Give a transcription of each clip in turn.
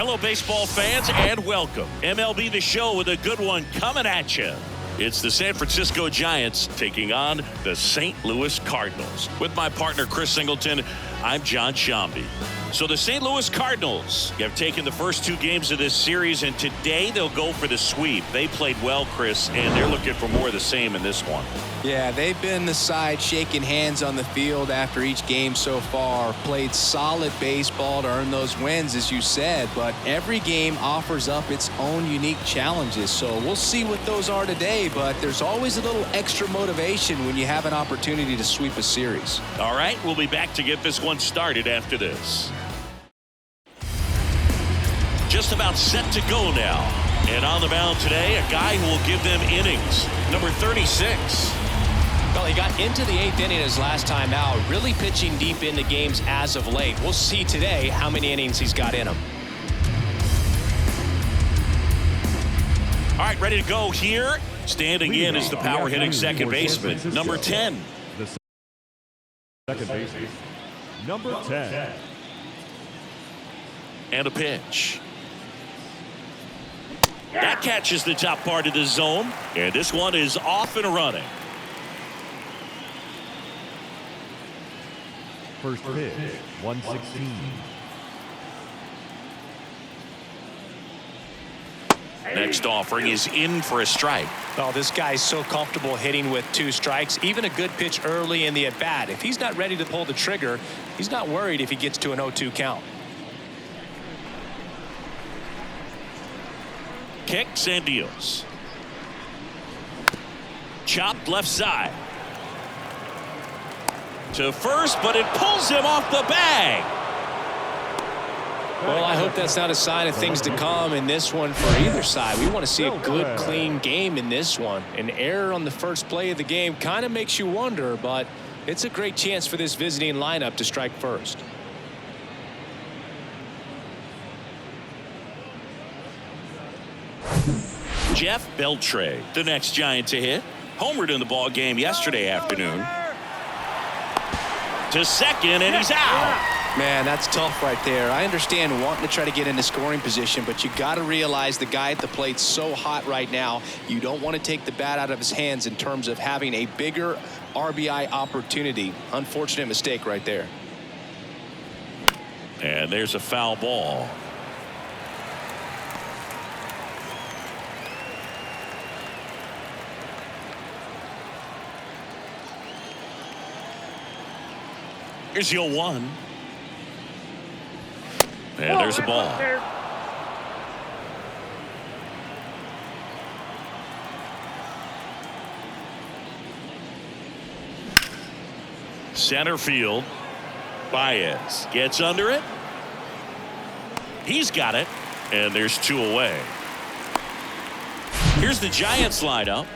Hello, baseball fans, and welcome. MLB The Show with a good one coming at you. It's the San Francisco Giants taking on the St. Louis Cardinals. With my partner, Chris Singleton, I'm John Shambi. So the St. Louis Cardinals have taken the first two games of this series, and today they'll go for the sweep. They played well, Chris, and they're looking for more of the same in this one. Yeah, they've been the side shaking hands on the field after each game so far. Played solid baseball to earn those wins, as you said, but every game offers up its own unique challenges. So we'll see what those are today, but there's always a little extra motivation when you have an opportunity to sweep a series. All right, we'll be back to get this one started after this. Just about set to go now. And on the mound today, a guy who will give them innings. Number 36. Well, he got into the 8th inning his last time out, really pitching deep into games as of late. We'll see today how many innings he's got in him. All right, ready to go here. Standing in is the power hitting second baseman, number 10. The second baseman, number 10. And a pitch. That catches the top part of the zone, and this one is off and running. First pitch, 116. Next offering is in for a strike. Oh, this guy's so comfortable hitting with 2 strikes. Even a good pitch early in the at-bat. If he's not ready to pull the trigger, he's not worried if he gets to an 0-2 count. Kicks and deals. Chopped left side. To first, but it pulls him off the bag. Well, I hope that's not a sign of things to come in this one for either side. We want to see a good, clean game in this one. An error on the first play of the game kind of makes you wonder, but it's a great chance for this visiting lineup to strike first. Jeff Beltre, the next Giant to hit. Homered in the ball game yesterday afternoon. To second, and he's out. Man, that's tough right there. I understand wanting to try to get into scoring position, but you got to realize the guy at the plate's so hot right now. You don't want to take the bat out of his hands in terms of having a bigger RBI opportunity. Unfortunate mistake right there. And there's a foul ball. Here's the 0-1. And there's a ball. Center field. Baez gets under it. He's got it. And there's 2 away. Here's the Giants lineup.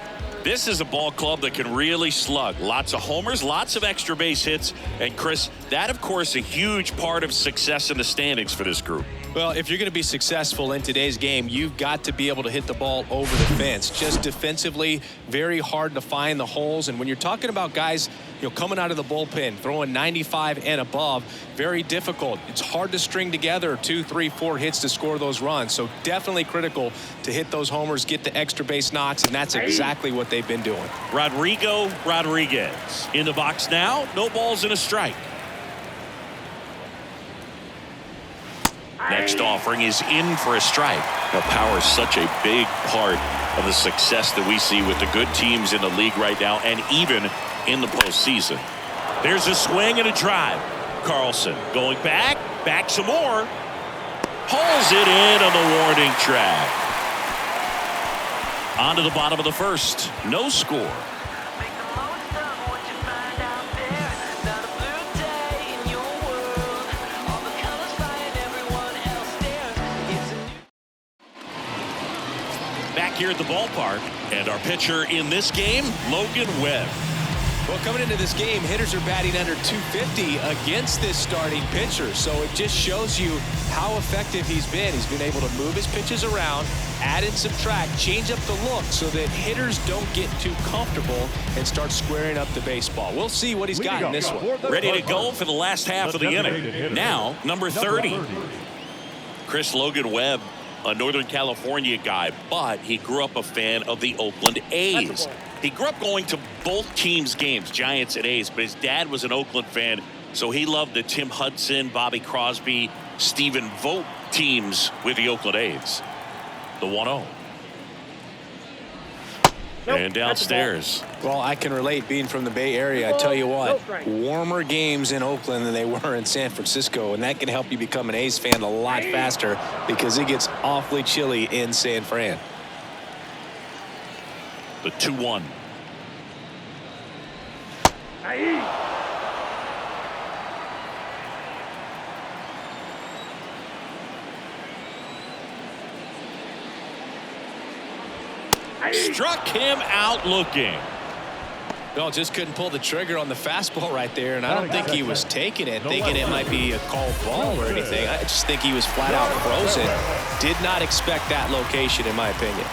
This is a ball club that can really slug. Lots of homers, lots of extra base hits. And Chris, that of course a huge part of success in the standings for this group. Well, if you're going to be successful in today's game, you've got to be able to hit the ball over the fence. Just defensively, very hard to find the holes. And when you're talking about guys, coming out of the bullpen, throwing 95 and above, very difficult. It's hard to string together 2, 3, 4 hits to score those runs. So definitely critical to hit those homers, get the extra base knocks, and that's exactly what they've been doing. Rodrigo Rodriguez in the box now. No balls and a strike. Next offering is in for a strike. Now, power is such a big part of the success that we see with the good teams in the league right now, and even in the postseason. There's a swing and a drive. Carlson going back some more. Pulls it in on the warning track. On to the bottom of the first. No score. Back here at the ballpark, and our pitcher in this game, Logan Webb. Well, coming into this game, hitters are batting under 250 against this starting pitcher. So it just shows you how effective he's been. He's been able to move his pitches around, add and subtract, change up the look so that hitters don't get too comfortable and start squaring up the baseball. We'll see what he's got in this one. Ready to go for the last half of the inning. Now, number 30. Chris, Logan Webb, a Northern California guy, but he grew up a fan of the Oakland A's. He grew up going to both teams' games, Giants and A's, but his dad was an Oakland fan, so he loved the Tim Hudson, Bobby Crosby, Stephen Vogt teams with the Oakland A's. The 1-0. Nope, and downstairs. Well, I can relate being from the Bay Area. I tell you what, warmer games in Oakland than they were in San Francisco, and that can help you become an A's fan a lot faster because it gets awfully chilly in San Fran. The 2-1. Struck him out looking. Well, just couldn't pull the trigger on the fastball right there, and I don't think he was taking it, thinking it might be a called ball or anything. I just think he was flat out frozen. Did not expect that location, in my opinion.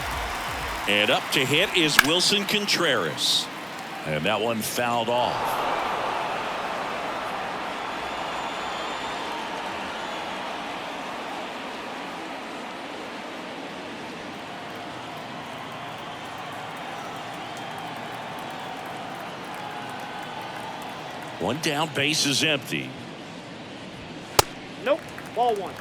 And up to hit is Wilson Contreras. And that one fouled off. One down, base is empty. Nope, ball one.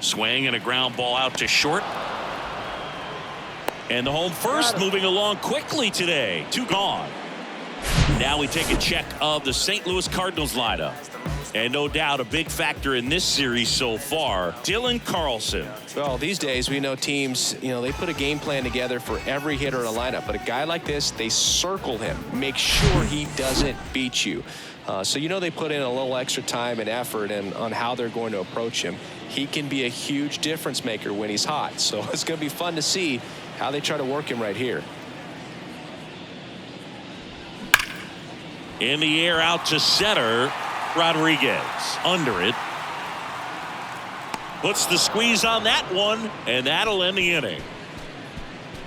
Swing and a ground ball out to short. And the home first moving along quickly today. 2 gone. Now we take a check of the St. Louis Cardinals lineup. And no doubt a big factor in this series so far, Dylan Carlson. Well, these days we know teams, they put a game plan together for every hitter in a lineup. But a guy like this, they circle him, make sure he doesn't beat you. So they put in a little extra time and effort on how they're going to approach him. He can be a huge difference maker when he's hot. So it's going to be fun to see how they try to work him right here. In the air out to center. Rodriguez under it. Puts the squeeze on that one, and that'll end the inning.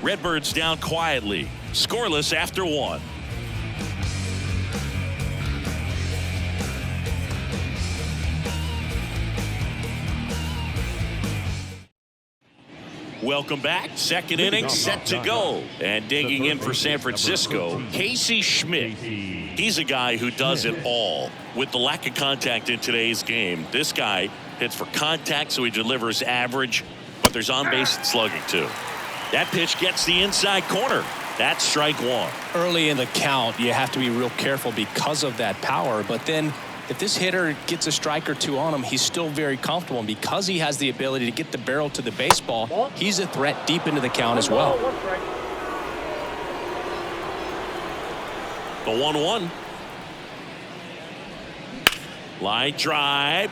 Redbirds down quietly, scoreless after 1. Welcome back. Second inning set to go. And digging in for San Francisco, Casey Schmidt. He's a guy who does it all. With the lack of contact in today's game, this guy hits for contact, so he delivers average, but there's on-base slugging too. That pitch gets the inside corner. That's strike 1. Early in the count, you have to be real careful because of that power, but then if this hitter gets a strike or 2 on him, he's still very comfortable. And because he has the ability to get the barrel to the baseball, he's a threat deep into the count as well. The 1-1. Line drive.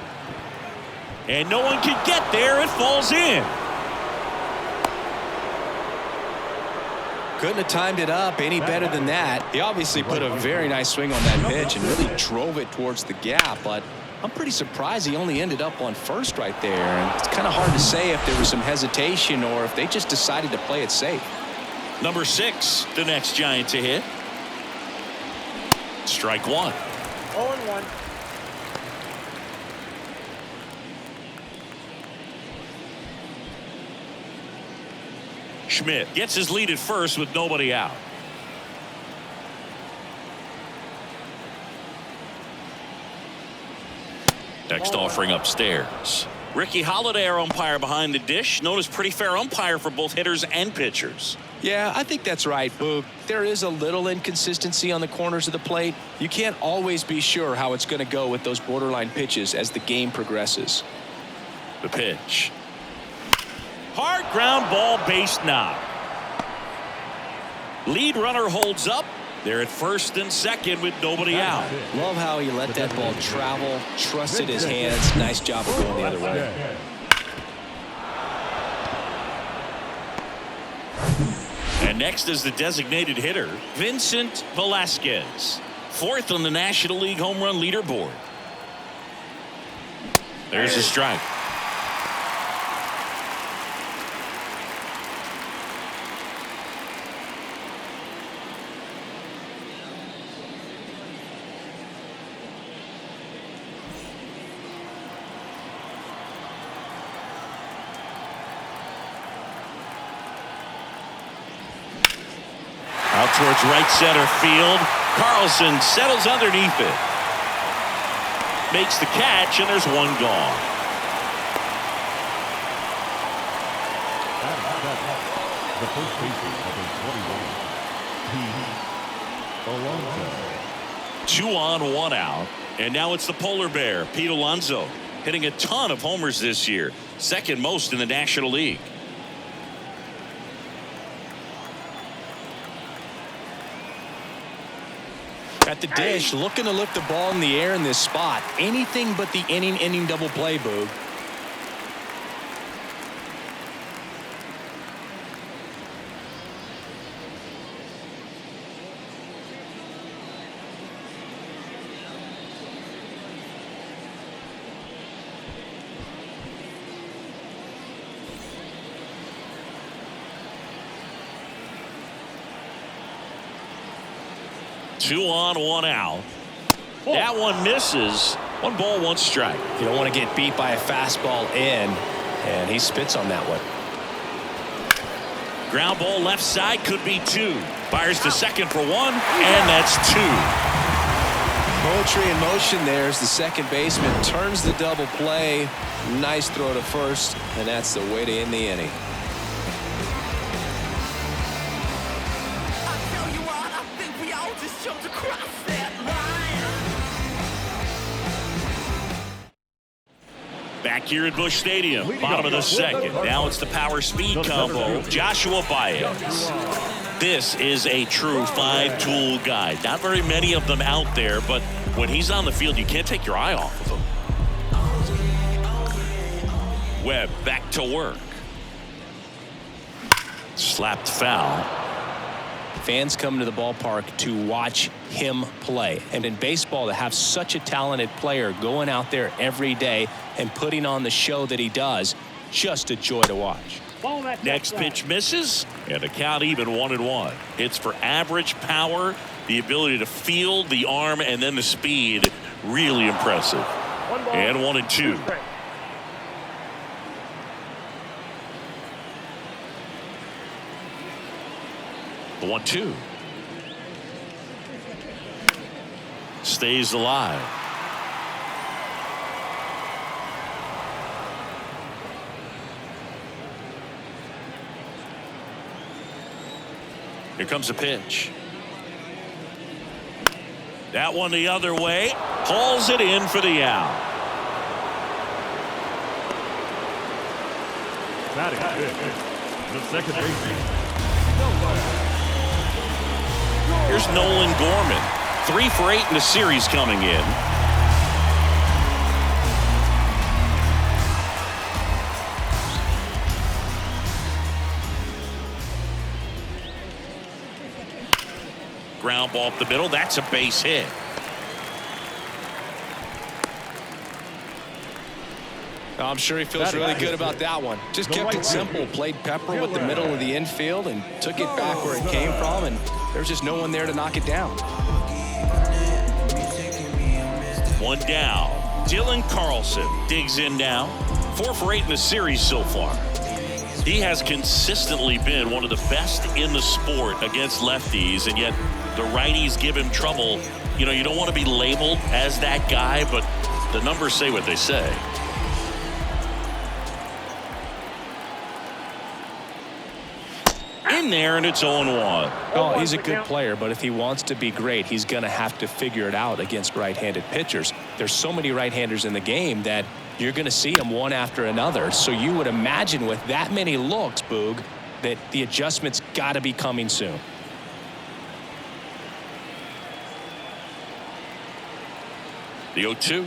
And no one can get there. It falls in. Couldn't have timed it up any better than that. He obviously put a very nice swing on that pitch and really drove it towards the gap, but I'm pretty surprised he only ended up on first right there. And it's kind of hard to say if there was some hesitation or if they just decided to play it safe. Number 6, the next Giant to hit. Strike 1. 0-1. Schmidt gets his lead at first with nobody out. Next offering upstairs. Ricky Holiday, our umpire behind the dish, known as pretty fair umpire for both hitters and pitchers. Yeah, I think that's right, Boog. There is a little inconsistency on the corners of the plate. You can't always be sure how it's going to go with those borderline pitches as the game progresses. The pitch. Hard ground ball, base knock. Lead runner holds up. They're at first and second with nobody out. Love how he let that ball travel, trusted his hands. Nice job of going the other way. And next is the designated hitter, Vincent Velasquez, 4th on the National League home run leaderboard. There's a strike. towards right center field. Carlson settles underneath it. Makes the catch, and there's one gone. The first baseman, number 21, Pete Alonso. 2 on, 1 out. And now it's the polar bear, Pete Alonso, hitting a ton of homers this year. Second most in the National League. At the dish, looking to lift the ball in the air in this spot. Anything but the inning double play, Boog. Two on, 1 out. That one misses. 1 ball, 1 strike. You don't want to get beat by a fastball in, and he spits on that one. Ground ball left side, could be 2. Fires to second for 1, and that's 2. Poetry in motion there as the second baseman turns the double play. Nice throw to first, and that's the way to end the inning. Back here at Busch Stadium, bottom of the second. Now it's the power speed combo. Joshua Baez. This is a true 5-tool guy. Not very many of them out there, but when he's on the field, you can't take your eye off of him. Webb back to work. Slapped foul. Fans come to the ballpark to watch him play. And in baseball, to have such a talented player going out there every day and putting on the show that he does, just a joy to watch. Next pitch misses, and the count even 1-1. Hits for average power, the ability to field, the arm, and then the speed. Really impressive. And 1-2. The 1-2. Stays alive. Here comes a pitch. That one the other way. Hauls it in for the out. Batting fifth, the second baseman. Here's Nolan Gorman. 3 for 8 in the series coming in. Ground ball up the middle. That's a base hit. I'm sure he feels really good about that one. Just kept it simple, played pepper with the middle of the infield and took it back where it came from, and there's just no one there to knock it down. 1 down. Dylan Carlson digs in now. 4 for 8 in the series so far. He has consistently been one of the best in the sport against lefties, and yet the righties give him trouble. You know, you don't want to be labeled as that guy, but the numbers say what they say. In there, and it's 0-1. Oh, he's a good player, but if he wants to be great, he's going to have to figure it out against right-handed pitchers. There's so many right-handers in the game that you're going to see them one after another. So you would imagine with that many looks, Boog, that the adjustment's got to be coming soon. The 0-2.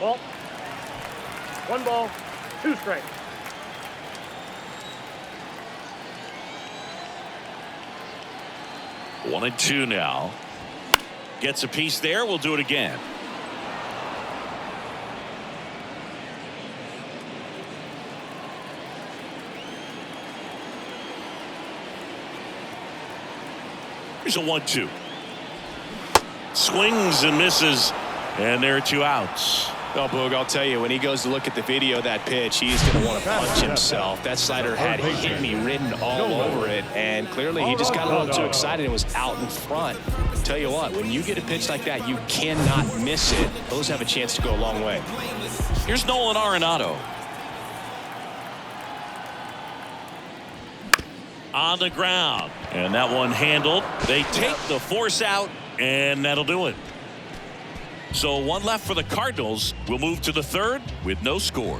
Ball. 1 ball, 2 strikes. 1-2 now. Gets a piece there. We'll do it again. Here's a 1-2. Swings and misses, and there are 2 outs. Oh, Boog, I'll tell you, when he goes to look at the video of that pitch, he's going to want to punch himself. That slider had hit me written all over it, and clearly he just got a little too excited and was out in front. Tell you what, when you get a pitch like that, you cannot miss it. Those have a chance to go a long way. Here's Nolan Arenado. On the ground, and that one handled. They take the force out, and that'll do it. So one left for the Cardinals. We'll move to the third with no score.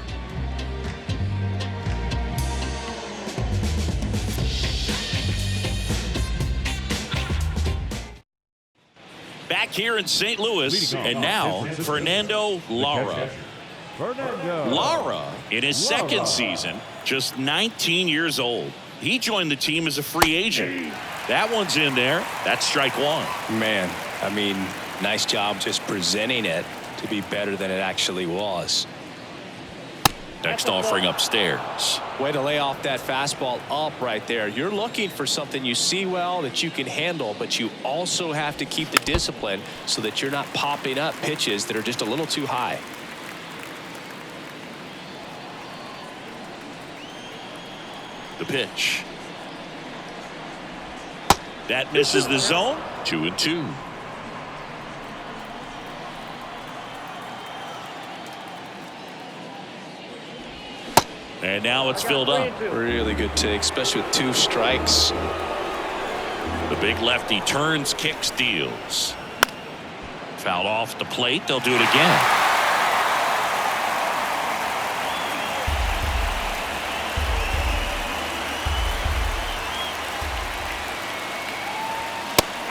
Back here in St. Louis, and now Fernando Lara. Lara, in his second season, just 19 years old. He joined the team as a free agent. That one's in there. That's strike one. Man, I mean, nice job just presenting it to be better than it actually was. Next offering upstairs. Way to lay off that fastball up right there. You're looking for something you see well that you can handle, but you also have to keep the discipline so that you're not popping up pitches that are just a little too high. The pitch. That misses the zone. 2-2. And now it's filled up. Really good take, especially with 2 strikes. The big lefty turns, kicks, deals. Fouled off the plate. They'll do it again.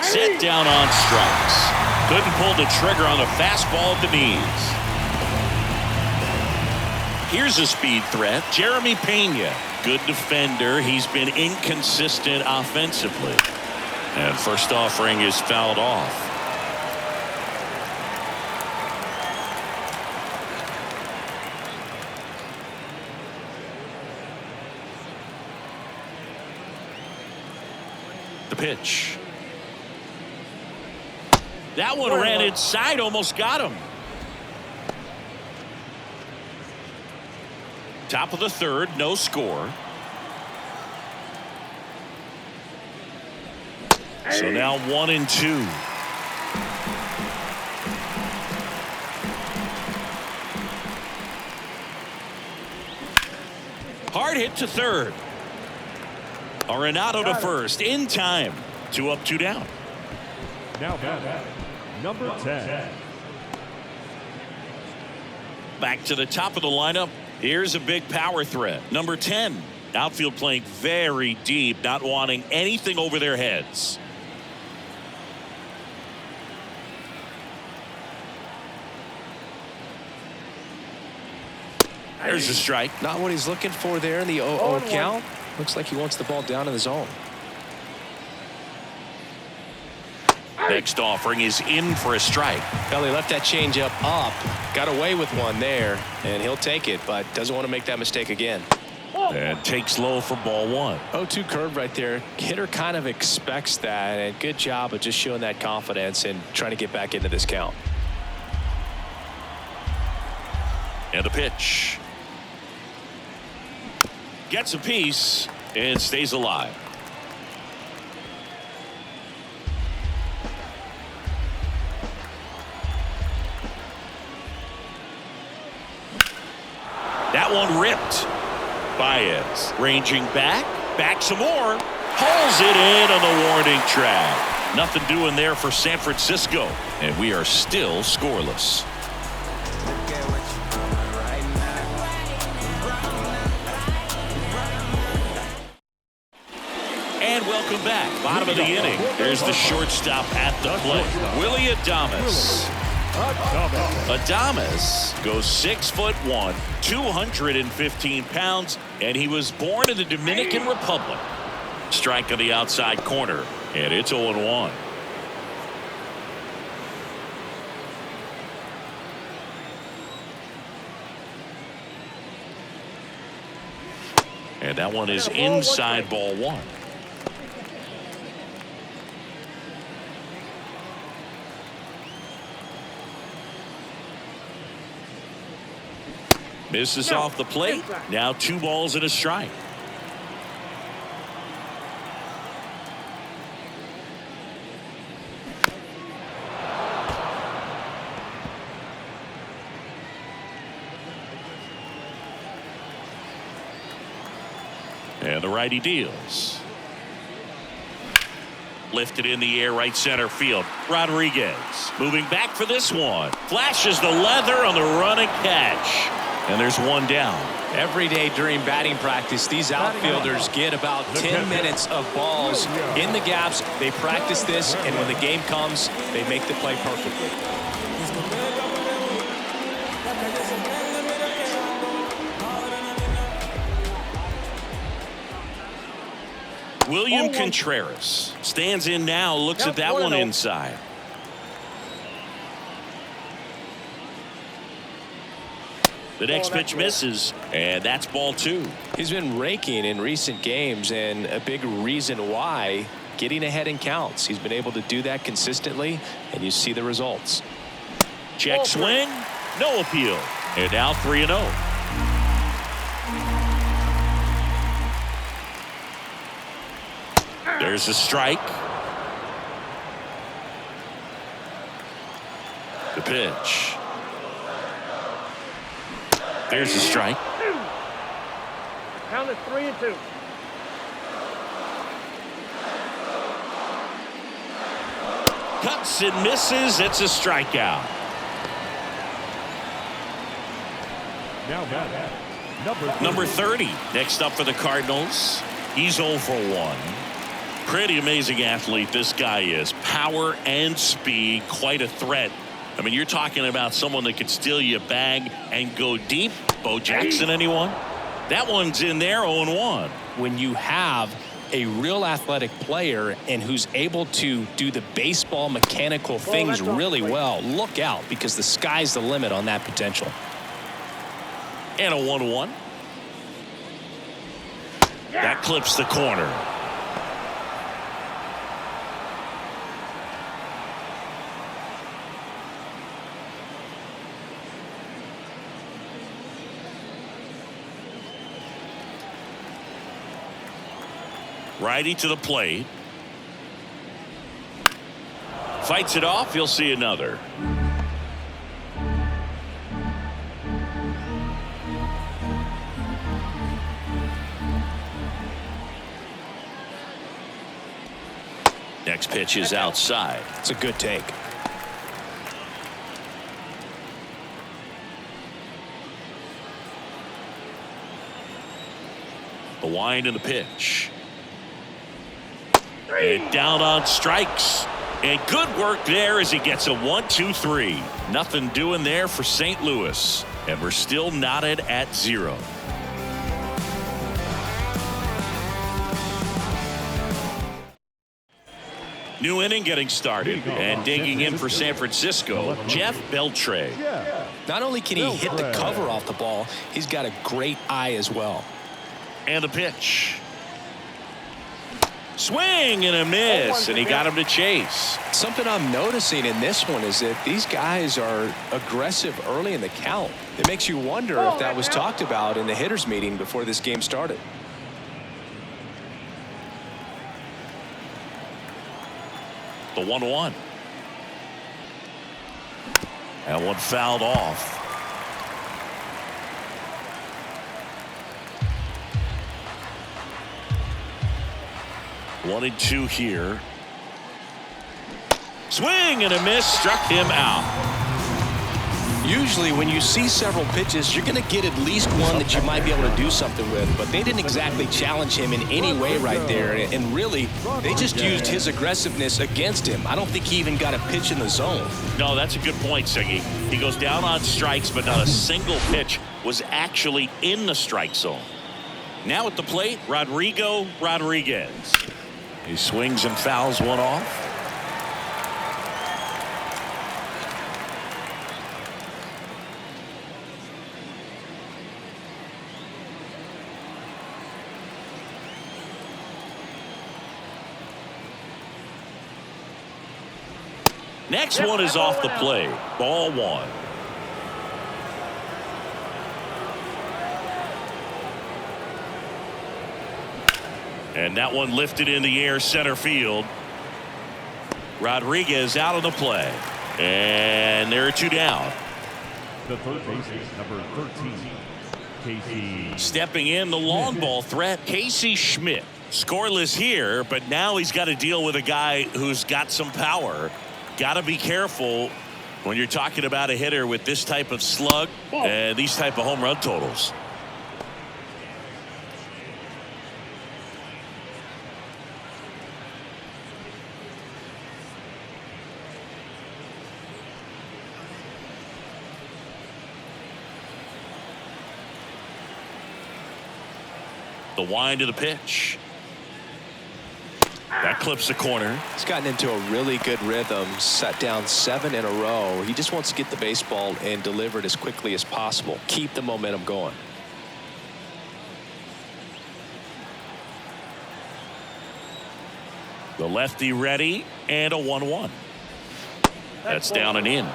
Set down on strikes. Couldn't pull the trigger on the fastball at the knees. Here's a speed threat, Jeremy Pena. Good defender. He's been inconsistent offensively. And first offering is fouled off. The pitch. That one ran inside, almost got him. Top of the third, no score. So now 1-2. Hard hit to third. Arenado to first in time. 2 up, 2 down. Now number 10. Back to the top of the lineup. Here's a big power threat. Number 10. Outfield playing very deep, not wanting anything over their heads. There's a strike. Not what he's looking for there in the 0-0 count. Looks like he wants the ball down in the zone. Next offering is in for a strike. Well, he left that changeup up, got away with one there, and he'll take it, but doesn't want to make that mistake again. And takes low for ball 1. 0-2 curve right there. Hitter kind of expects that, and good job of just showing that confidence and trying to get back into this count. And the pitch. Gets a piece and stays alive. That one ripped. Baez ranging back some more. Hauls it in on the warning track. Nothing doing there for San Francisco, and we are still scoreless. And welcome back. Bottom of the inning. There's the shortstop at the plate, Willie Adames. Adames goes 6'1", 215 pounds, and he was born in the Dominican Republic. Strike on the outside corner, and it's 0-1. And that one is inside ball 1. Misses off the plate. Now 2 balls and a strike. And the righty deals. Lifted in the air, right center field. Rodriguez moving back for this one. Flashes the leather on the run and catch. And there's one down. Every day during batting practice, these outfielders get about 10 minutes of balls in the gaps. They practice this, and when the game comes, they make the play perfectly. William Contreras stands in now, looks at that one inside. The next pitch misses, and that's ball 2. He's been raking in recent games, and a big reason why, getting ahead in counts. He's been able to do that consistently, and you see the results. Check swing, no appeal, and now 3-0. There's a strike. The pitch. There's a strike. Count is 3-2. Cuts and misses. It's a strikeout. Now batting, Number 30. Next up for the Cardinals. He's 0 for 1. Pretty amazing athlete this guy is. Power and speed, quite a threat. I mean, you're talking about someone that could steal you a bag and go deep. Bo Jackson, anyone? That one's in there, 0-1. When you have a real athletic player and who's able to do the baseball mechanical things really well, look out, because the sky's the limit on that potential. And a 1-1. That clips the corner. Righty to the plate. Fights it off. You'll see another. Next pitch is outside. It's a good take. The wind and the pitch. And down on strikes. And good work there as he gets a 1-2-3. Nothing doing there for St. Louis. And we're still knotted at 0. New inning getting started. And digging in for San Francisco, Jeff Beltre. Not only can he hit the cover off the ball, he's got a great eye as well. And the pitch. Swing and a miss, and he got him to chase. Something I'm noticing in this one is that these guys are aggressive early in the count. It makes you wonder if that was talked about in the hitters meeting before this game started. The 1-1. That one fouled off. One and two here. Swing and a miss, struck him out. Usually when you see several pitches, you're going to get at least one that you might be able to do something with, but they didn't exactly challenge him in any way right there, and really they just used his aggressiveness against him. I don't think he even got a pitch in the zone. No, that's a good point, Siggy. He goes down on strikes, but not a single pitch was actually in the strike zone. Now at the plate, Rodriguez. He swings and fouls one off. Next one is off the plate. Ball one. And that one lifted in the air center field. Rodriguez out of the play. And there are 2 down. The third baseman, number 13, Casey. Stepping in, the long ball threat, Casey Schmidt. Scoreless here, but now he's got to deal with a guy who's got some power. Got to be careful when you're talking about a hitter with this type of slug and these type of home run totals. The wind of the pitch. That clips the corner. He's gotten into a really good rhythm, set down 7 in a row. He just wants to get the baseball and deliver it as quickly as possible. Keep the momentum going. The lefty ready, and a 1-1. That's down and in.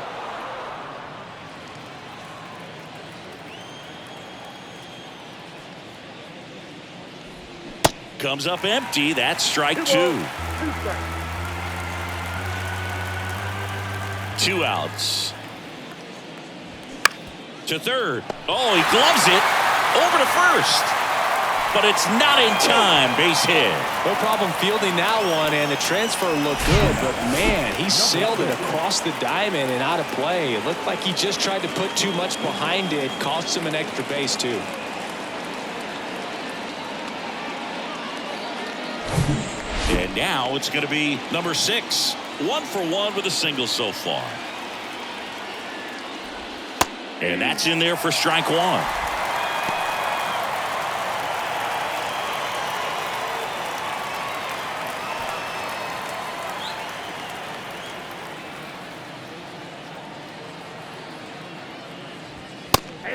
Comes up empty. That's strike 2. 2 outs. To third. Oh, he gloves it over to first. But it's not in time. Base hit. No problem fielding that one, and the transfer looked good, but man, he sailed it across the diamond and out of play. It looked like he just tried to put too much behind it. Cost him an extra base too. And now it's going to be number 6. 1 for 1 with a single so far. And that's in there for strike 1.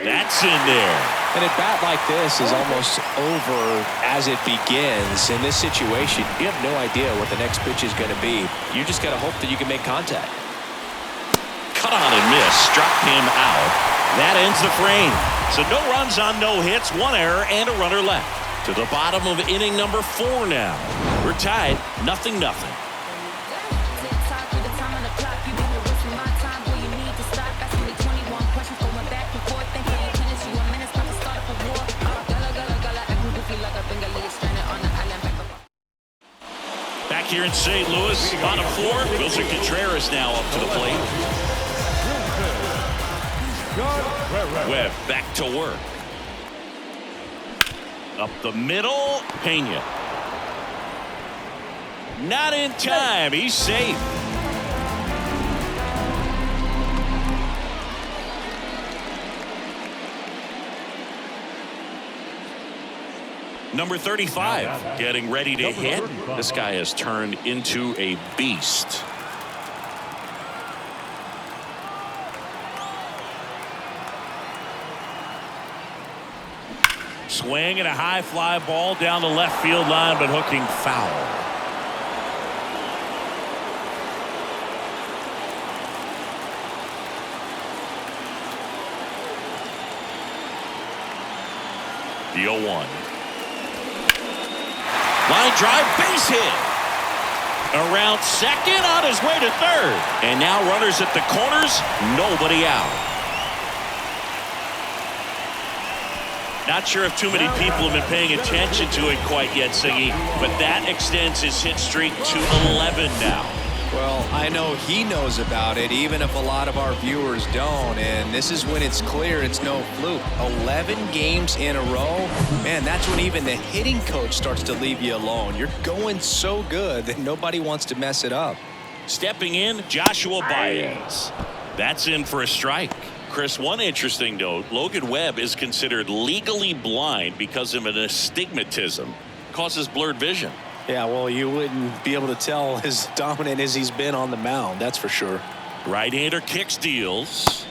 That's in there. And a bat like this is almost over as it begins. In this situation, you have no idea what the next pitch is going to be. You just got to hope that you can make contact. Cut on and miss. Struck him out. That ends the frame. So no runs on no hits, 1 error, and a runner left. To the bottom of inning number 4 now. We're tied, 0-0. Back here in St. Louis, bottom 4. Wilson Contreras now up to the plate. Webb back to work. Up the middle, Pena. Not in time. He's safe. Number 35 getting ready to hit. This guy has turned into a beast. Swing and a high fly ball down the left field line, but hooking foul. The 0-1. Line drive, base hit. Around second, on his way to third. And now runners at the corners, nobody out. Not sure if too many people have been paying attention to it quite yet, Siggy, but that extends his hit streak to 11 now. Well, I know he knows about it, even if a lot of our viewers don't. And this is when it's clear it's no fluke. 11 games in a row. Man, that's when even the hitting coach starts to leave you alone. You're going so good that nobody wants to mess it up. Stepping in, Joshua Baez. That's in for a strike. Chris, one interesting note, Logan Webb is considered legally blind because of an astigmatism. Causes blurred vision. Yeah, well, you wouldn't be able to tell as dominant as he's been on the mound, that's for sure. Right-hander kicks, deals.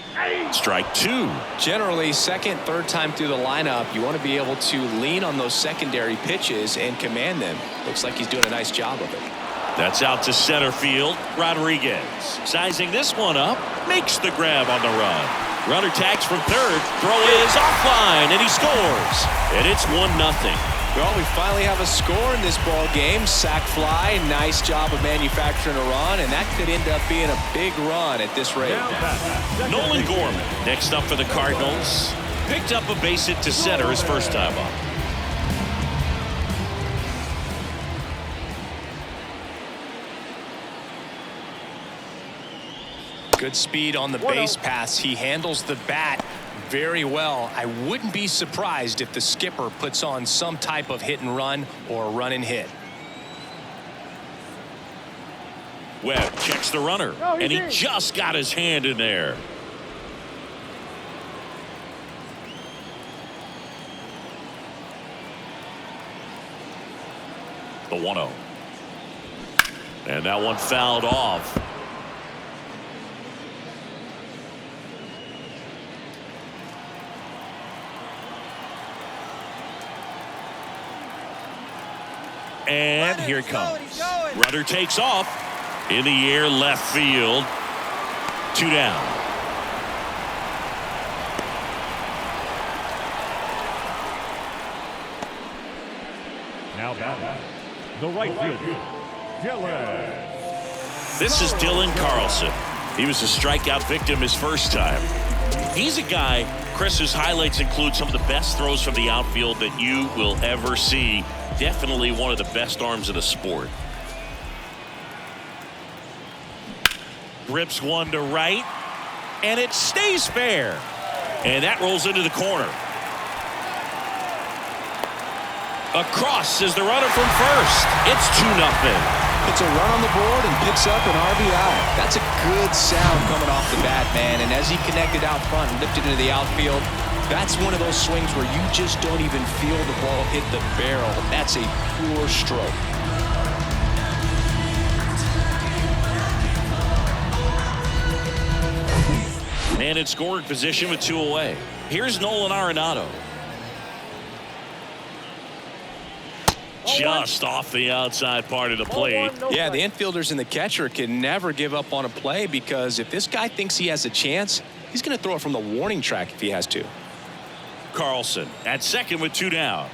Strike 2. Generally, second, third time through the lineup, you want to be able to lean on those secondary pitches and command them. Looks like he's doing a nice job of it. That's out to center field. Rodriguez sizing this one up, makes the grab on the run. Runner tags from third, throw is offline, and he scores. And it's 1-0. Well, we finally have a score in this ball game. Sac fly, nice job of manufacturing a run, and that could end up being a big run at this rate. Nolan Gorman, next up for the Cardinals, picked up a base hit to center his first time up. Good speed on the base pass. He handles the bat very well. I wouldn't be surprised if the skipper puts on some type of hit and run or run and hit. Webb checks the runner, and he just got his hand in there. The 1-0. And that one fouled off. And here it comes. Runner takes off. In the air, left field. 2 down. Now batting, the right fielder, Dylan. This is Dylan Carlson. He was a strikeout victim his first time. He's a guy, Chris, whose highlights include some of the best throws from the outfield that you will ever see. Definitely one of the best arms in the sport. Rips one to right, and it stays fair. And that rolls into the corner. Across is the runner from first. It's 2-0. It's a run on the board and picks up an RBI. That's a good sound coming off the bat, man. And as he connected out front and lifted into the outfield, that's one of those swings where you just don't even feel the ball hit the barrel. That's a pure stroke. And in scoring position with 2 away. Here's Nolan Arenado. Just off the outside part of the plate. Yeah, the infielders and the catcher can never give up on a play, because if this guy thinks he has a chance, he's going to throw it from the warning track if he has to. Carlson at second with 2 down.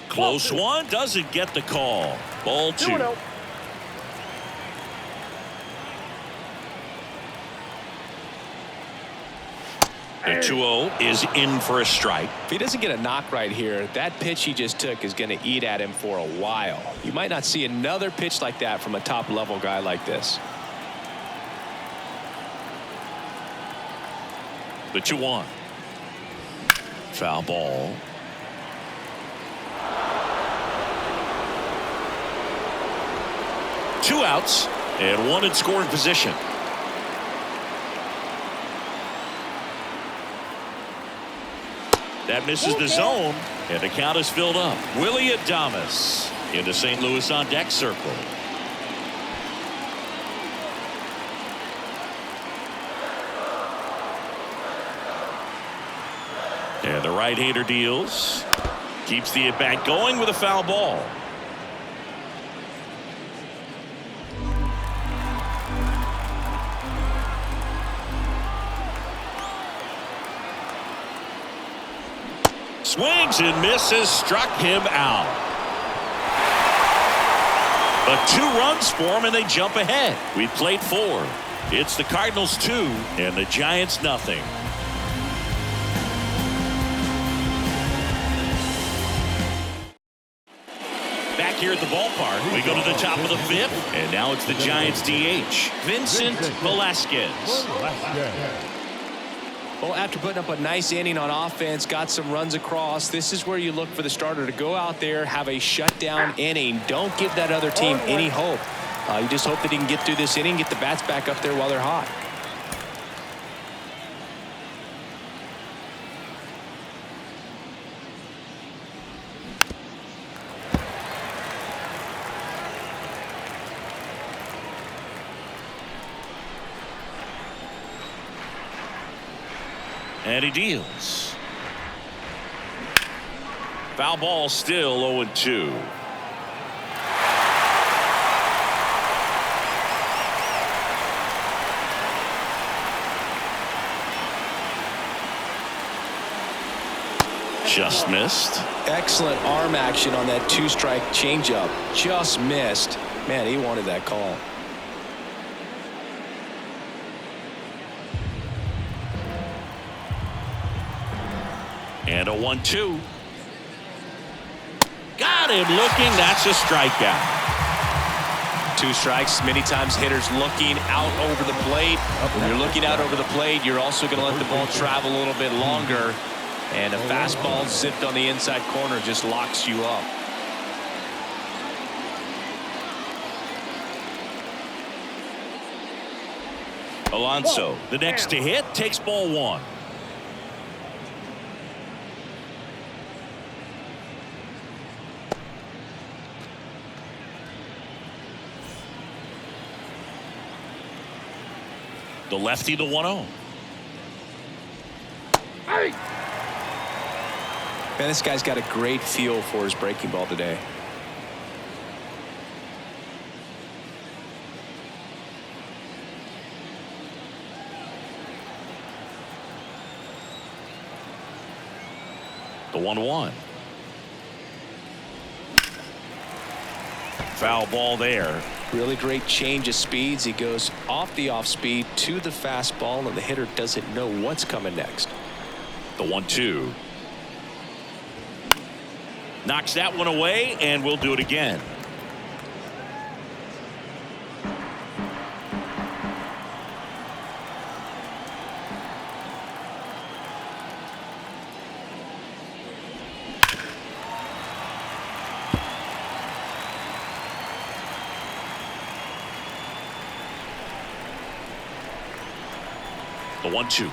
Close one, doesn't get the call. Ball 2. The 2-0 is in for a strike. If he doesn't get a knock right here, that pitch he just took is going to eat at him for a while. You might not see another pitch like that from a top-level guy like this. The 2-1. Foul ball. Two outs and one in scoring position. That misses the zone, and the count is filled up. Willie Adames into St. Louis on deck circle. And the right-hander deals. Keeps the at-bat going with a foul ball. Swings and misses, struck him out. But 2 runs for him, and they jump ahead. We've played 4. It's the Cardinals 2 and the Giants nothing. Back here at the ballpark, we go to the top of the 5th, and now it's the Giants DH, Vincent Velasquez. Well, after putting up a nice inning on offense, got some runs across, this is where you look for the starter to go out there, have a shutdown inning. Don't give that other team any hope. You just hope that he can get through this inning, get the bats back up there while they're hot. And he deals. Foul ball, still 0-2. Just missed. Excellent arm action on that two-strike changeup. Just missed. Man, he wanted that call. And a 1-2. Got him looking. That's a strikeout. Two strikes. Many times hitters looking out over the plate. When you're looking out over the plate, you're also going to let the ball travel a little bit longer. And a fastball zipped on the inside corner just locks you up. Alonso, the next to hit, takes ball one. The lefty, the 1-0. Hey! Man, this guy's got a great feel for his breaking ball today. The 1-1. Foul ball there. Really great change of speeds. He goes off the off speed to the fastball, and the hitter doesn't know what's coming next. The 1-2. Knocks that one away, and we'll do it again. The 1-2.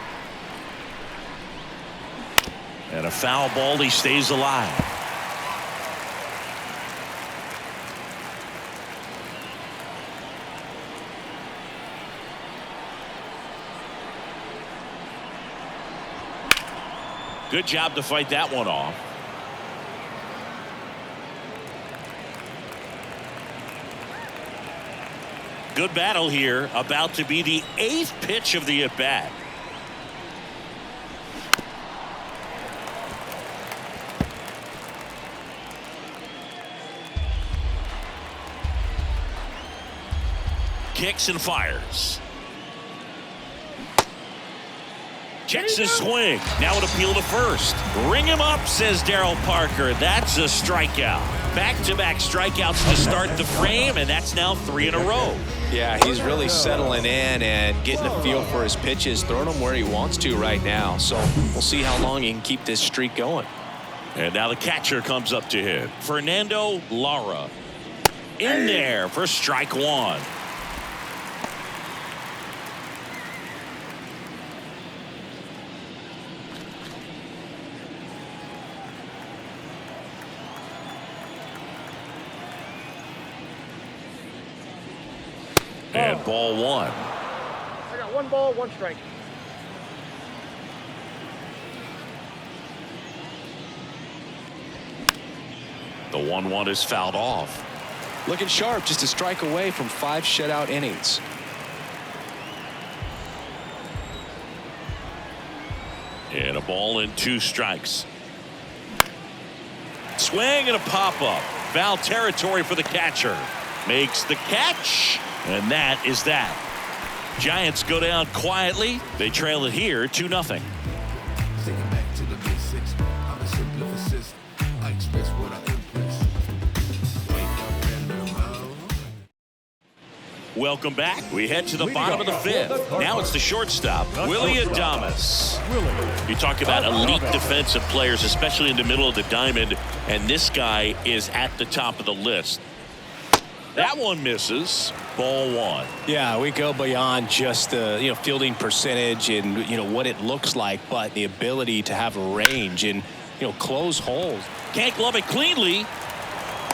And a foul ball. He stays alive. Good job to fight that one off. Good battle here. About to be the 8th pitch of the at-bat. Kicks and fires. Checks his swing. Now an appeal to first. Ring him up, says Darryl Parker. That's a strikeout. Back-to-back strikeouts to start the frame, and that's now 3 in a row. Yeah, he's really settling in and getting a feel for his pitches, throwing them where he wants to right now. So we'll see how long he can keep this streak going. And now the catcher comes up to hit. Fernando Lara in there for strike one. And ball one. I got 1 ball, 1 strike. The 1-1 is fouled off. Looking sharp, just a strike away from 5 shutout innings. And a ball and 2 strikes. Swing and a pop-up. Foul territory for the catcher. Makes the catch. And that is that. Giants go down quietly. They trail it here 2-0. Welcome back. We head to the bottom of the 5th. Now it's the shortstop, Willie Adames. You talk about elite defensive players, especially in the middle of the diamond, and this guy is at the top of the list. That one misses. Ball one. Yeah, we go beyond just the fielding percentage and what it looks like, but the ability to have range and close holes. Can't glove it cleanly,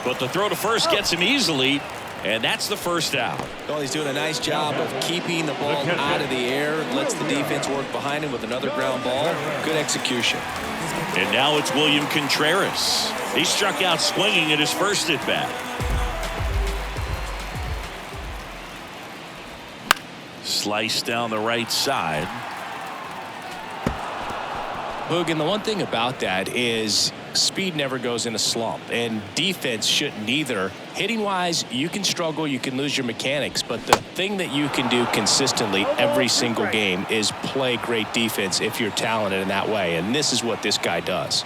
but the throw to first gets him easily, and that's the first out. Well, he's doing a nice job of keeping the ball out of the air. Lets the defense work behind him with another ground ball. Good execution. And now it's William Contreras. He struck out swinging at his first at bat. Slice down the right side. Hoog, and the one thing about that is speed never goes in a slump, and defense shouldn't either. Hitting wise, you can struggle, you can lose your mechanics, but the thing that you can do consistently every single game is play great defense if you're talented in that way, and this is what this guy does.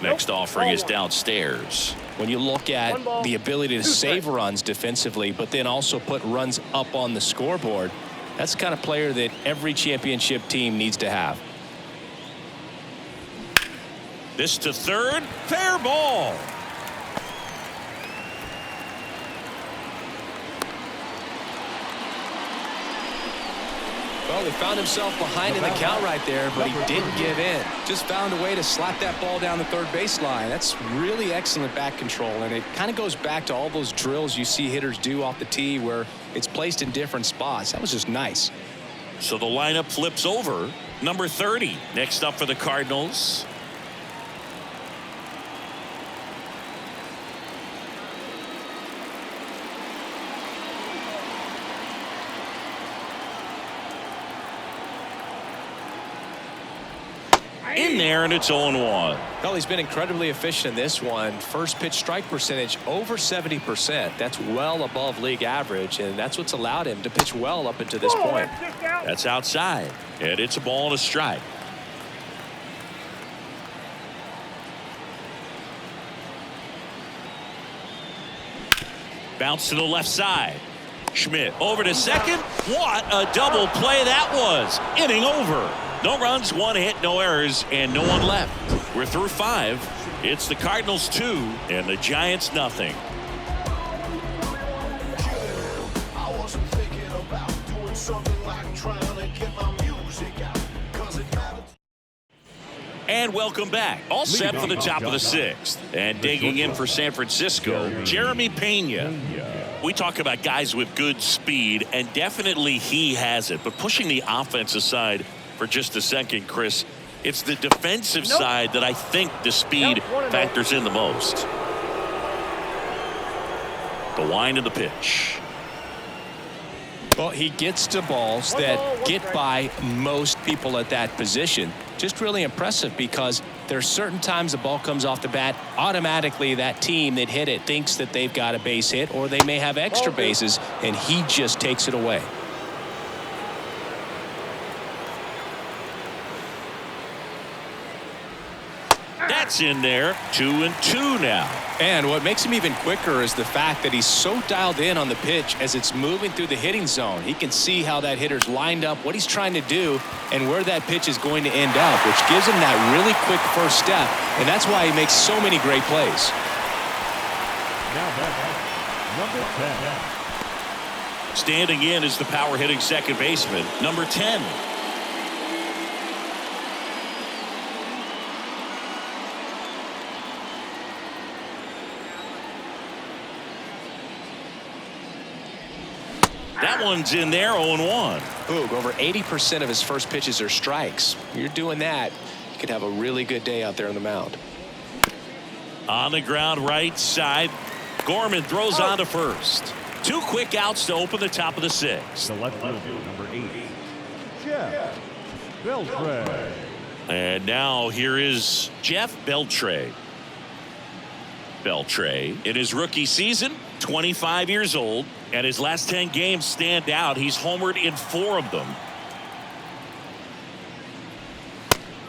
Next offering is downstairs. When you look at the ability to save runs defensively, but then also put runs up on the scoreboard, that's the kind of player that every championship team needs to have. This to third, fair ball. Well, he found himself behind in the count right there, but he didn't give in. Just found a way to slap that ball down the third baseline. That's really excellent back control, and it kind of goes back to all those drills you see hitters do off the tee where it's placed in different spots. That was just nice. So the lineup flips over. Number 30 next up for the Cardinals. In there, and it's 0-1. Well, he's been incredibly efficient in this one. First pitch strike percentage over 70%. That's well above league average, and that's what's allowed him to pitch well up until this point. That's outside, and it's a ball and a strike. Bounce to the left side. Schmidt over to second. What a double play that was. Inning over. No runs, one hit, no errors, and no one left. We're through 5. It's the Cardinals 2 and the Giants nothing. I wasn't thinking about doing something like trying to get my music out, 'cause it mattered. And welcome back. All set for the top of the 6th. And digging in for San Francisco, Jeremy Pena. We talk about guys with good speed, and definitely he has it. But pushing the offense aside for just a second, Chris, it's the defensive side that I think the speed factors in the most. The wind of the pitch. Well, he gets to balls that get by most people at that position. Just really impressive because there are certain times the ball comes off the bat, automatically that team that hit it thinks that they've got a base hit, or they may have extra bases, and he just takes it away. That's in there. 2-2 now. And what makes him even quicker is the fact that he's so dialed in on the pitch as it's moving through the hitting zone. He can see how that hitter's lined up, what he's trying to do, and where that pitch is going to end up, which gives him that really quick first step, and that's why he makes so many great plays. Now back, number 10. Standing in is the power hitting second baseman, number 10. That one's in there, 0-1. Boog, over 80% of his first pitches are strikes. You're doing that, you could have a really good day out there on the mound. On the ground, right side. Gorman throws on to first. 2 quick outs to open the top of the 6th. The left fielder, number 8, Jeff Beltray. And now here is Jeff Beltray. Beltray, in his rookie season, 25 years old, and his last 10 games stand out. He's homered in 4 of them.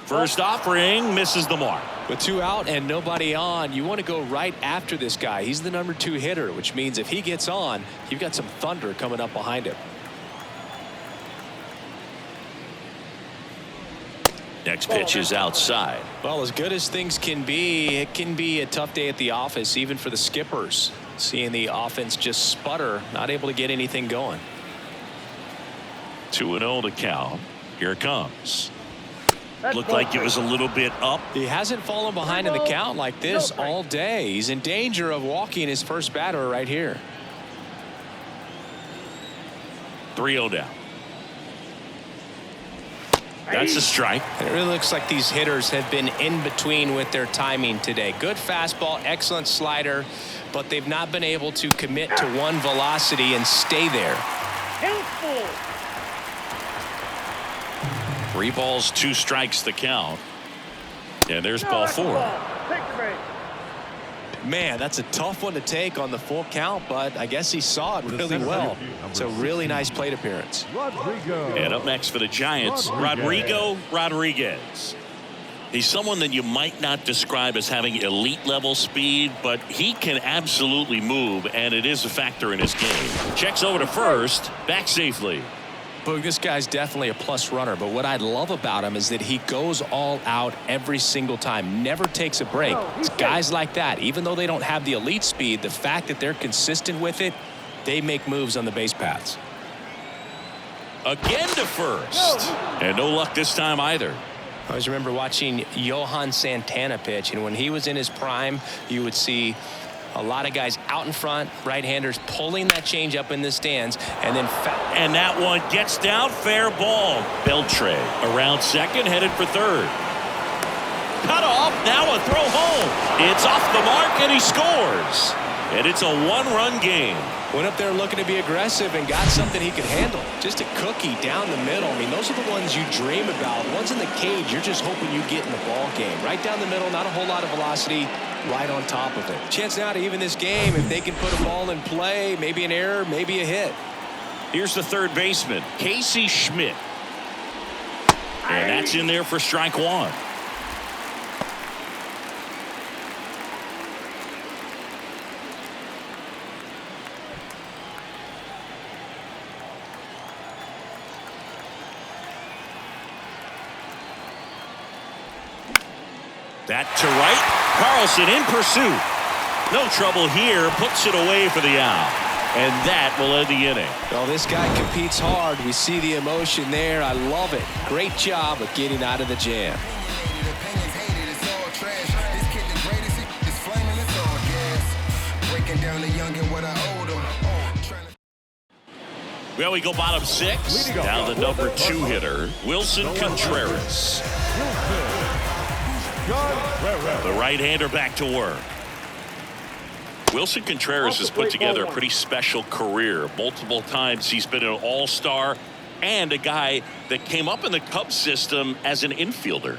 First offering misses the mark. With 2 out and nobody on, you want to go right after this guy. He's the number 2 hitter, which means if he gets on, you've got some thunder coming up behind him. Next pitch is outside. Well, as good as things can be, it can be a tough day at the office, even for the skippers. Seeing the offense just sputter, not able to get anything going. 2-0 to count. Here it comes. Looked like it was a little bit up. He hasn't fallen behind in the count like this all day. He's in danger of walking his first batter right here. 3-0 down. That's a strike. And it really looks like these hitters have been in between with their timing today. Good fastball, excellent slider, but they've not been able to commit to one velocity and stay there. 3 balls, 2 strikes the count. And there's ball 4. Take your bait. Man, that's a tough one to take on the full count, but I guess he saw it really well. It's a really nice plate appearance. Rodrigo. And up next for the Giants, Rodrigo Rodriguez. He's someone that you might not describe as having elite level speed, but he can absolutely move, and it is a factor in his game. Checks over to first, back safely. Boog, this guy's definitely a plus runner, but what I love about him is that he goes all out every single time, never takes a break. It's guys like that, even though they don't have the elite speed, the fact that they're consistent with it, they make moves on the base paths. Again to first, and no luck this time either. I always remember watching Johan Santana pitch, and when he was in his prime, you would see a lot of guys out in front, right-handers pulling that change up in the stands, and then and that one gets down, fair ball. Beltre around second, headed for third. Cut off, now a throw home. It's off the mark, and he scores. And it's a 1-run game. Went up there looking to be aggressive and got something he could handle. Just a cookie down the middle. I mean, those are the ones you dream about. Ones in the cage, you're just hoping you get in the ball game. Right down the middle, not a whole lot of velocity, right on top of it. Chance now to even this game if they can put a ball in play, maybe an error, maybe a hit. Here's the third baseman, Casey Schmidt. And that's in there for strike 1. That to right. Carlson in pursuit. No trouble here. Puts it away for the out. And that will end the inning. Well, this guy competes hard. We see the emotion there. I love it. Great job of getting out of the jam. Well, we go bottom 6. Down the number 2 hitter, Wilson Contreras. The right-hander back to work. Wilson Contreras has put together a pretty special career. Multiple times he's been an all-star and a guy that came up in the Cubs system as an infielder.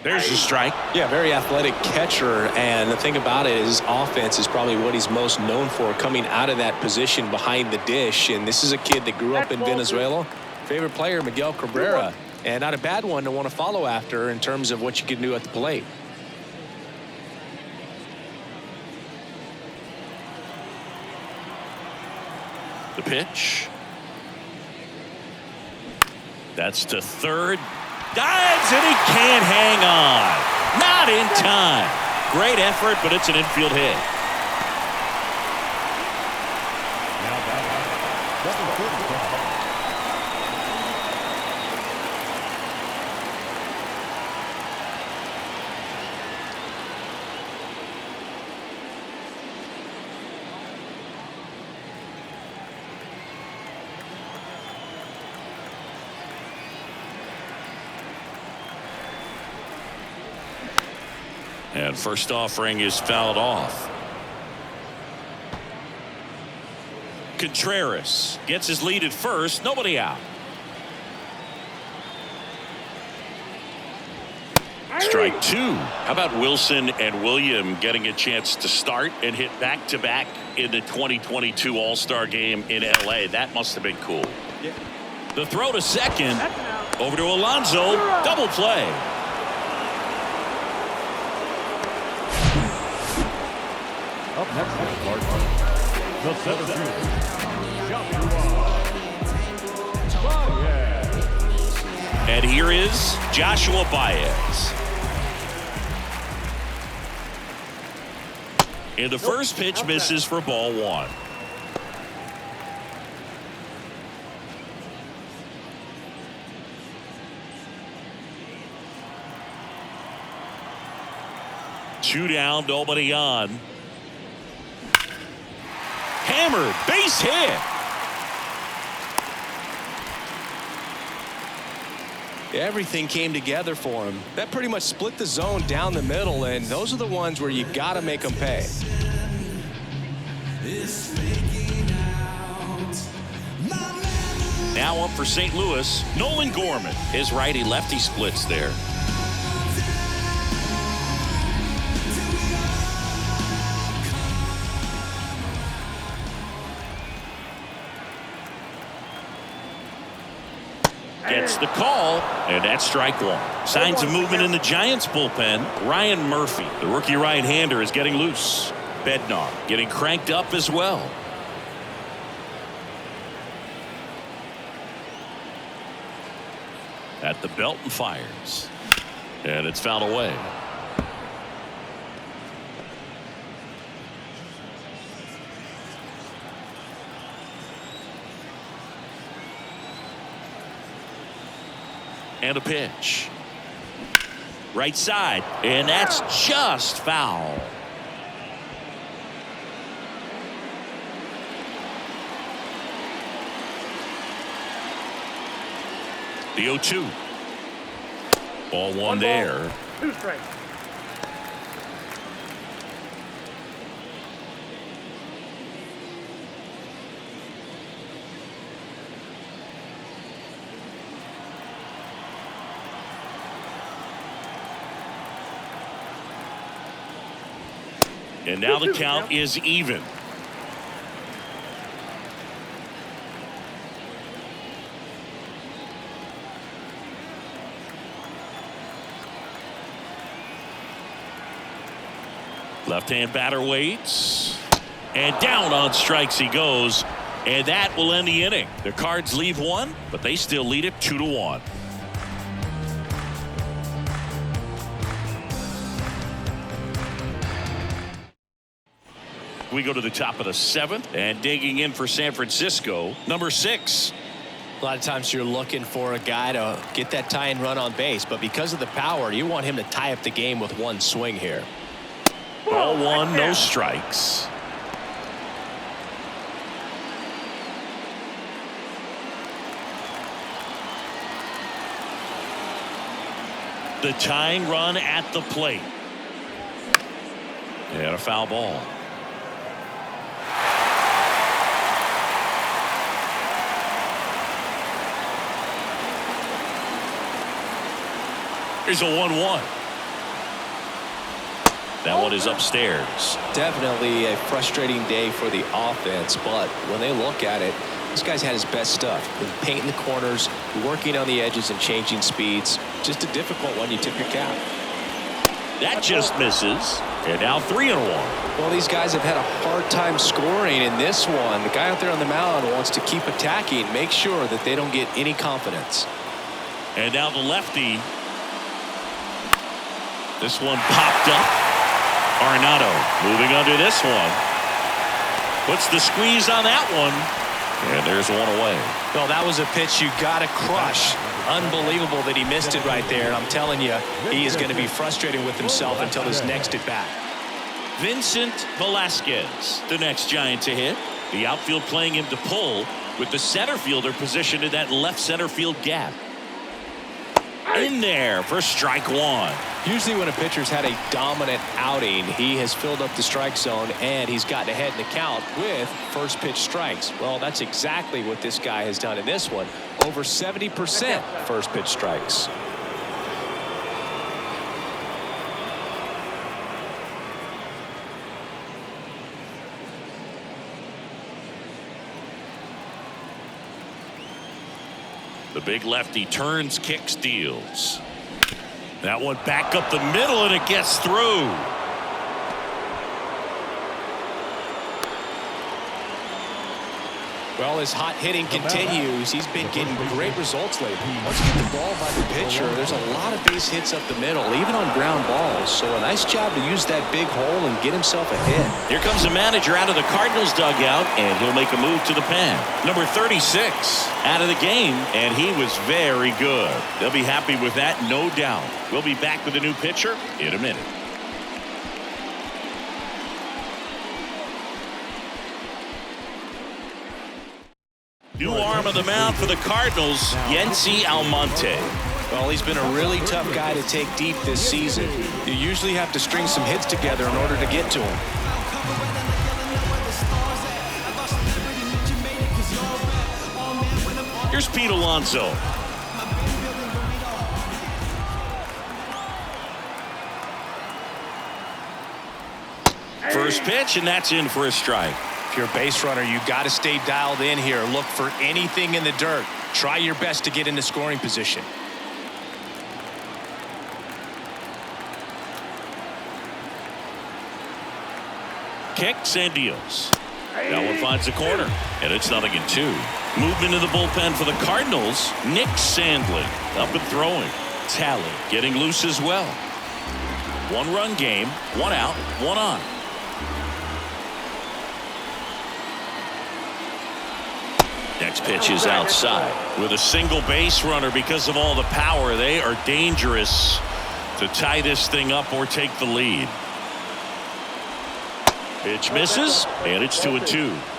There's the strike. Yeah, very athletic catcher, and the thing about it is offense is probably what he's most known for, coming out of that position behind the dish. And this is a kid that grew up in Venezuela. Favorite player, Miguel Cabrera. And not a bad one to want to follow after in terms of what you can do at the plate. The pitch. That's to third. Dives, and he can't hang on. Not in time. Great effort, but it's an infield hit. And first offering is fouled off. Contreras gets his lead at first. Nobody out. Strike 2. How about Wilson and William getting a chance to start and hit back-to-back in the 2022 All-Star game in LA? That must have been cool. Yeah. The throw to second. Over to Alonso. Double play. Up next is the center fielder, Joshua Baez. And here is Joshua Baez. And the first pitch misses for ball 1. Two down, nobody on. Hammered, base hit. Everything came together for him. That pretty much split the zone down the middle, and those are the ones where you got to make them pay. Now up for St. Louis, Nolan Gorman. His righty-lefty splits there. Gets the call, and that's strike one. Signs of movement in the Giants bullpen. Ryan Murphy, the rookie right-hander, is getting loose. Bednar getting cranked up as well. At the belt and fires. And it's fouled away. And a pitch. Right side. And that's just foul. The 0-2. Ball one there. 2 strikes. And now the count is even. Left-hand batter waits. And down on strikes he goes. And that will end the inning. The Cards leave one, but they still lead it 2-1. We go to the top of the 7th, and digging in for San Francisco, number 6. A lot of times you're looking for a guy to get that tying run on base, but because of the power, you want him to tie up the game with one swing here. Ball one, no strikes. The tying run at the plate. And a foul ball. Here's a 1-1. That one is upstairs. Definitely a frustrating day for the offense, but when they look at it, this guy's had his best stuff. Been painting the corners, working on the edges and changing speeds. Just a difficult one. You tip your cap. That just misses. And now 3-1. Well, these guys have had a hard time scoring in this one. The guy out there on the mound wants to keep attacking, make sure that they don't get any confidence. And now the lefty. This one popped up. Arenado moving under this one. Puts the squeeze on that one. And there's one away. Well, that was a pitch you got to crush. Unbelievable that he missed it right there. I'm telling you, he is going to be frustrated with himself until his next at bat. Vincent Velasquez, the next Giant to hit. The outfield playing him to pull, with the center fielder positioned in that left center field gap. In there for strike one. Usually when a pitcher's had a dominant outing, he has filled up the strike zone and he's gotten ahead in the count with first pitch strikes. Well, that's exactly what this guy has done in this one. Over 70% first pitch strikes. The big lefty turns, kicks, deals. That one back up the middle, and it gets through. Well, his hot hitting continues. He's been getting great results lately. Once you get the ball by the pitcher, there's a lot of base hits up the middle, even on ground balls. So a nice job to use that big hole and get himself a hit. Here comes the manager out of the Cardinals dugout, and he'll make a move to the pen. Number 36 out of the game, and he was very good. They'll be happy with that, no doubt. We'll be back with a new pitcher in a minute. New arm of the mound for the Cardinals, Yency Almonte. Well, he's been a really tough guy to take deep this season. You usually have to string some hits together in order to get to him. Here's Pete Alonso. First pitch, and that's in for a strike. If you're a base runner, you got to stay dialed in here. Look for anything in the dirt. Try your best to get into scoring position. Kicks and deals. That one finds the corner, and it's 0-2. Movement in the bullpen for the Cardinals. Nick Sandlin up and throwing. Talley getting loose as well. 1-run game, 1 out, 1 on. Next pitch is outside. With a single base runner because of all the power, they are dangerous to tie this thing up or take the lead. Pitch misses, and it's 2-2.